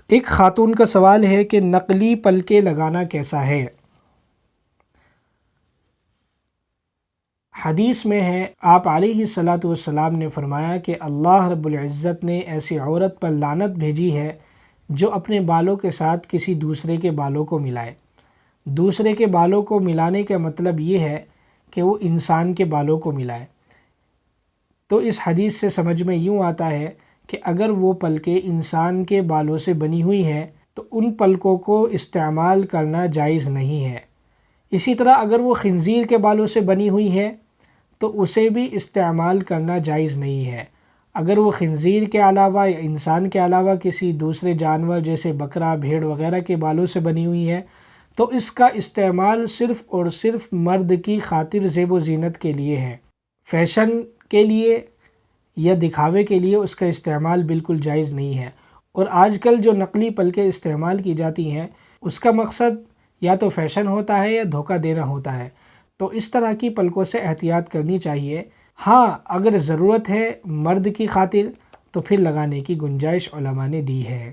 ایک خاتون کا سوال ہے کہ نقلی پلکیں لگانا کیسا ہے؟ حدیث میں ہے آپ علیہ الصلاۃ والسلام نے فرمایا کہ اللہ رب العزت نے ایسی عورت پر لعنت بھیجی ہے جو اپنے بالوں کے ساتھ کسی دوسرے کے بالوں کو ملائے۔ دوسرے کے بالوں کو ملانے کا مطلب یہ ہے کہ وہ انسان کے بالوں کو ملائے۔ تو اس حدیث سے سمجھ میں یوں آتا ہے کہ اگر وہ پلکیں انسان کے بالوں سے بنی ہوئی ہیں تو ان پلکوں کو استعمال کرنا جائز نہیں ہے۔ اسی طرح اگر وہ خنزیر کے بالوں سے بنی ہوئی ہے تو اسے بھی استعمال کرنا جائز نہیں ہے۔ اگر وہ خنزیر کے علاوہ یا انسان کے علاوہ کسی دوسرے جانور جیسے بکرا، بھیڑ وغیرہ کے بالوں سے بنی ہوئی ہے تو اس کا استعمال صرف اور صرف مرد کی خاطر زیب و زینت کے لیے ہے۔ فیشن کے لیے یا دکھاوے کے لیے اس کا استعمال بالکل جائز نہیں ہے۔ اور آج کل جو نقلی پلکیں استعمال کی جاتی ہیں اس کا مقصد یا تو فیشن ہوتا ہے یا دھوکہ دینا ہوتا ہے، تو اس طرح کی پلکوں سے احتیاط کرنی چاہیے۔ ہاں اگر ضرورت ہے مرد کی خاطر تو پھر لگانے کی گنجائش علماء نے دی ہے۔